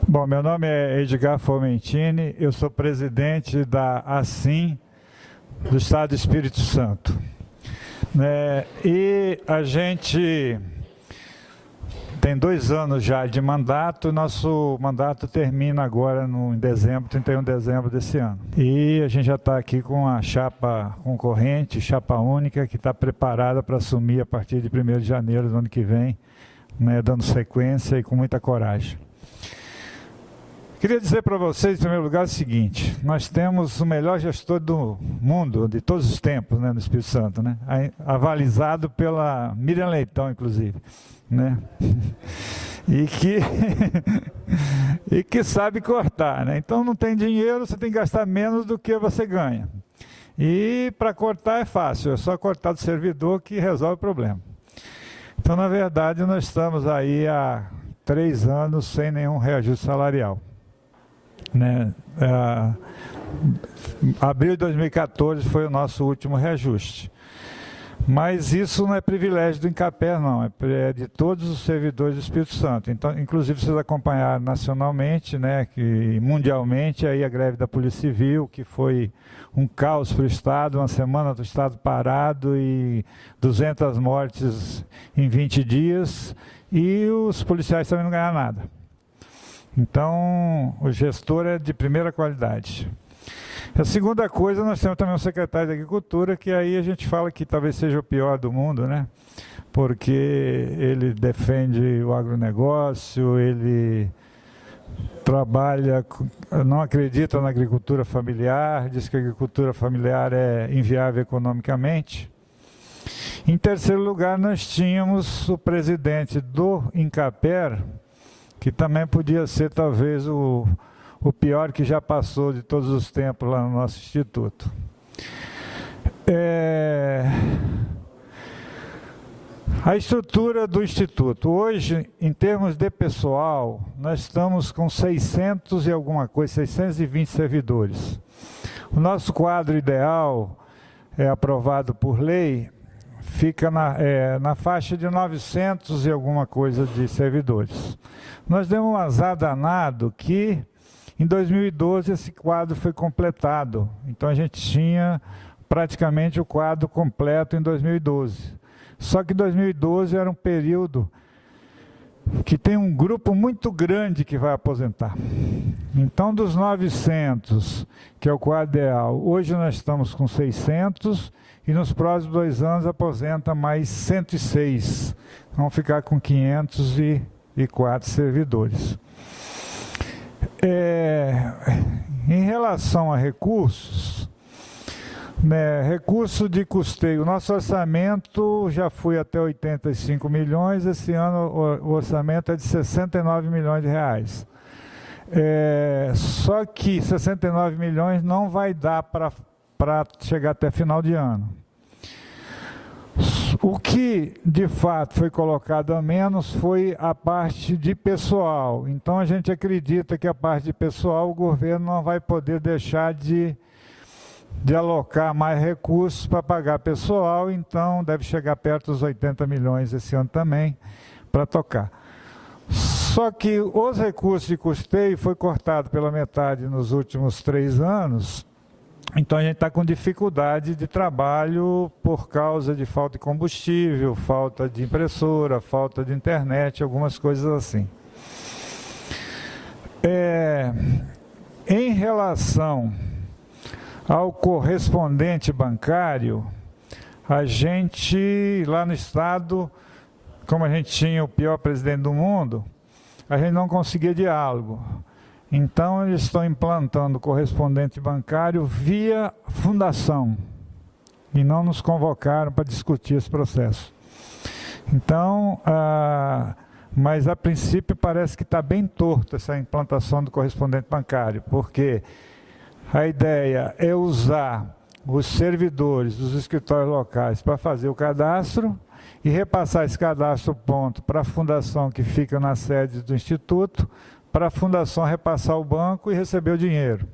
Bom, meu nome é Edgar Fomentini, eu sou presidente da ASSIM do Estado do Espírito Santo. E a gente tem 2 anos já de mandato, nosso mandato termina agora em dezembro, 31 de dezembro desse ano. E a gente já está aqui com a chapa concorrente, chapa única, que está preparada para assumir a partir de 1º de janeiro do ano que vem, dando sequência e com muita coragem. Queria dizer para vocês, em primeiro lugar, o seguinte: nós temos o melhor gestor do mundo, de todos os tempos, no Espírito Santo, avalizado pela Miriam Leitão, inclusive, e que sabe cortar, Então não tem dinheiro, você tem que gastar menos do que você ganha. E para cortar é fácil, é só cortar do servidor que resolve o problema. Então, na verdade, nós estamos aí há 3 anos sem nenhum reajuste salarial. Abril de 2014 foi o nosso último reajuste. Mas isso não é privilégio do INCAPER, não, é de todos os servidores do Espírito Santo. Então, inclusive, vocês acompanharam nacionalmente, que mundialmente, aí a greve da Polícia Civil, que foi um caos para o Estado, uma semana do Estado parado e 200 mortes em 20 dias, e os policiais também não ganharam nada. Então, o gestor é de primeira qualidade. A segunda coisa, nós temos também um secretário de Agricultura, que aí a gente fala que talvez seja o pior do mundo, porque ele defende o agronegócio, ele trabalha, não acredita na agricultura familiar, diz que a agricultura familiar é inviável economicamente. Em terceiro lugar, nós tínhamos o presidente do INCAPER, que também podia ser talvez o pior que já passou de todos os tempos lá no nosso instituto. A estrutura do instituto. Hoje, em termos de pessoal, nós estamos com 600 e alguma coisa, 620 servidores. O nosso quadro ideal, aprovado por lei, fica na faixa de 900 e alguma coisa de servidores. Nós demos um azar danado que, em 2012, esse quadro foi completado. Então, a gente tinha praticamente o quadro completo em 2012. Só que 2012 era um período que tem um grupo muito grande que vai aposentar. Então, dos 900, que é o quadro ideal, hoje nós estamos com 600 e nos próximos 2 anos aposenta mais 106. Vamos ficar com 504 servidores. Em relação a recursos, recurso de custeio, nosso orçamento já foi até 85 milhões, esse ano o orçamento é de 69 milhões de reais. Só que 69 milhões não vai dar para chegar até final de ano. O que, de fato, foi colocado a menos foi a parte de pessoal. Então, a gente acredita que a parte de pessoal, o governo não vai poder deixar de alocar mais recursos para pagar pessoal, então deve chegar perto dos 80 milhões esse ano também para tocar. Só que os recursos de custeio foi cortado pela metade nos últimos 3 anos, então a gente está com dificuldade de trabalho por causa de falta de combustível, falta de impressora, falta de internet, algumas coisas assim. Em relação ao correspondente bancário, a gente, lá no Estado, como a gente tinha o pior presidente do mundo, a gente não conseguia diálogo. Então, eles estão implantando correspondente bancário via fundação e não nos convocaram para discutir esse processo. Então, mas a princípio parece que está bem torta essa implantação do correspondente bancário, porque a ideia é usar os servidores dos escritórios locais para fazer o cadastro e repassar esse cadastro ponto para a fundação que fica na sede do Instituto, para a fundação repassar o banco e receber o dinheiro.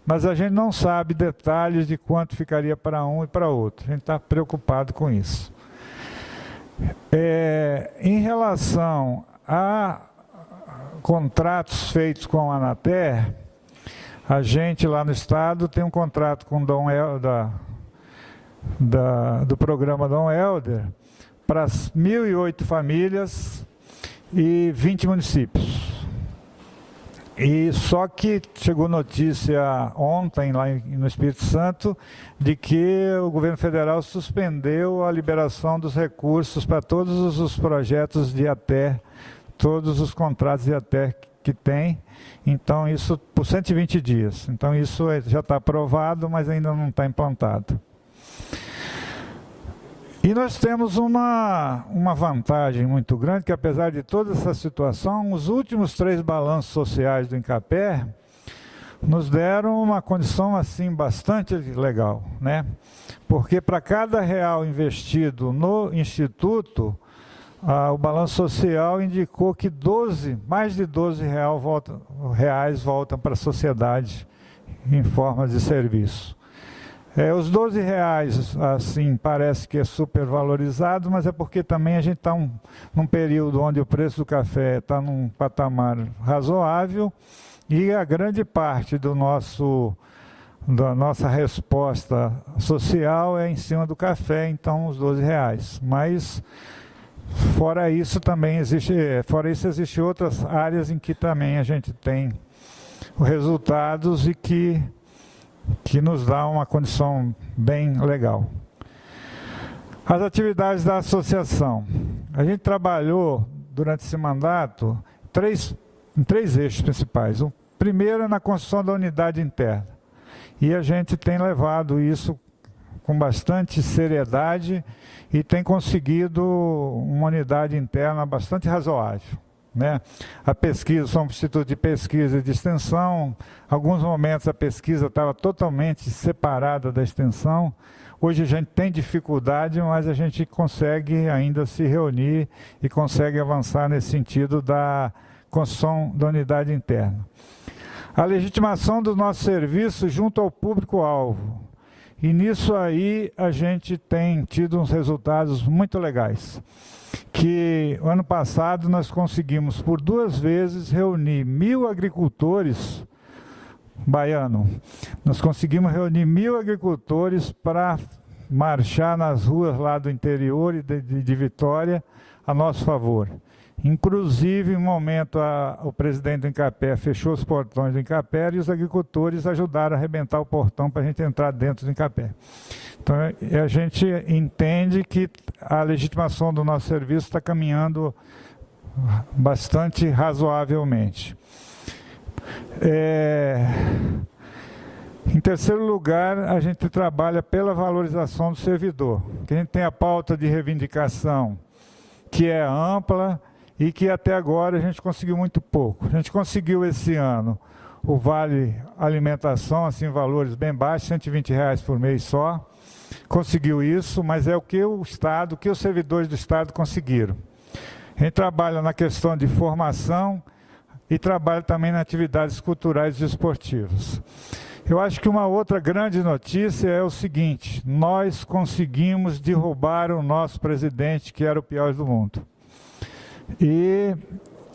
Mas a gente não sabe detalhes de quanto ficaria para um e para outro. A gente está preocupado com isso. Em relação a contratos feitos com a Anater, a gente lá no estado tem um contrato com do programa Dom Helder para 1.008 famílias e 20 municípios. E só que chegou notícia ontem lá no Espírito Santo de que o governo federal suspendeu a liberação dos recursos para todos os projetos de ATER, todos os contratos de ATER que tem, então isso por 120 dias. Então isso já está aprovado, mas ainda não está implantado. E nós temos uma vantagem muito grande, que apesar de toda essa situação, os últimos 3 balanços sociais do INCAPER nos deram uma condição assim bastante legal, né? Porque para cada real investido no Instituto, o balanço social indicou que mais de 12 reais voltam para a sociedade em forma de serviço. Os 12 reais, assim, parece que é super valorizado, mas é porque também a gente está num período onde o preço do café está num patamar razoável e a grande parte da nossa resposta social é em cima do café, então os 12 reais. Mas fora isso existem outras áreas em que também a gente tem resultados e que nos dá uma condição bem legal. As atividades da associação. A gente trabalhou durante esse mandato em três eixos principais. O primeiro é na construção da unidade interna. E a gente tem levado isso com bastante seriedade e tem conseguido uma unidade interna bastante razoável. Né? A pesquisa, somos um instituto de pesquisa e de extensão, alguns momentos a pesquisa estava totalmente separada da extensão, hoje a gente tem dificuldade, mas a gente consegue ainda se reunir e consegue avançar nesse sentido da construção da unidade interna. A legitimação do nosso serviço junto ao público-alvo, e nisso aí a gente tem tido uns resultados muito legais. Que ano passado nós conseguimos por 2 vezes reunir 1.000 agricultores baianos. Nós conseguimos reunir 1.000 agricultores para marchar nas ruas lá do interior e de Vitória a nosso favor. Inclusive, em um momento, o presidente do INCAPER fechou os portões do INCAPER e os agricultores ajudaram a arrebentar o portão para a gente entrar dentro do INCAPER. Então, a gente entende que a legitimação do nosso serviço está caminhando bastante razoavelmente. Em terceiro lugar, a gente trabalha pela valorização do servidor. Que a gente tem a pauta de reivindicação, que é ampla e que até agora a gente conseguiu muito pouco. A gente conseguiu esse ano o Vale Alimentação, assim, valores bem baixos, R$120 por mês só. Conseguiu isso, mas é o que os servidores do Estado conseguiram. A gente trabalha na questão de formação e trabalha também nas atividades culturais e esportivas. Eu acho que uma outra grande notícia é o seguinte: nós conseguimos derrubar o nosso presidente, que era o pior do mundo. E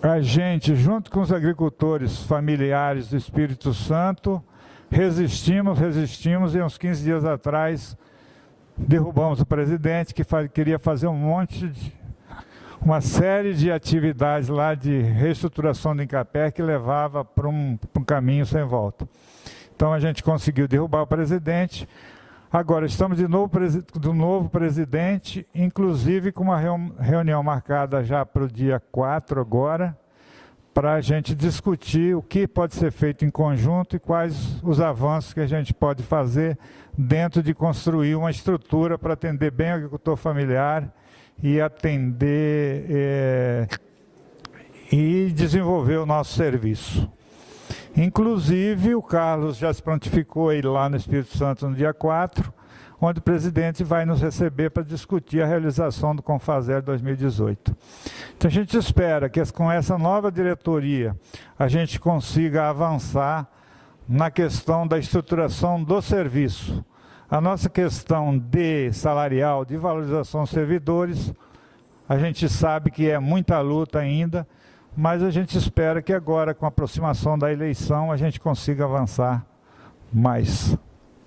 a gente, junto com os agricultores familiares do Espírito Santo, resistimos e uns 15 dias atrás derrubamos o presidente, que queria fazer uma série de atividades lá de reestruturação do INCAPER que levava para um caminho sem volta. Então a gente conseguiu derrubar o presidente. Agora estamos do novo presidente, inclusive com uma reunião marcada já para o dia 4 agora, para a gente discutir o que pode ser feito em conjunto e quais os avanços que a gente pode fazer dentro de construir uma estrutura para atender bem o agricultor familiar e atender e desenvolver o nosso serviço. Inclusive, o Carlos já se prontificou a ir lá no Espírito Santo no dia 4, onde o presidente vai nos receber para discutir a realização do Confazer 2018. Então, a gente espera que com essa nova diretoria a gente consiga avançar na questão da estruturação do serviço. A nossa questão de salarial, de valorização dos servidores, a gente sabe que é muita luta ainda. mas a gente espera que agora, com a aproximação da eleição, a gente consiga avançar mais.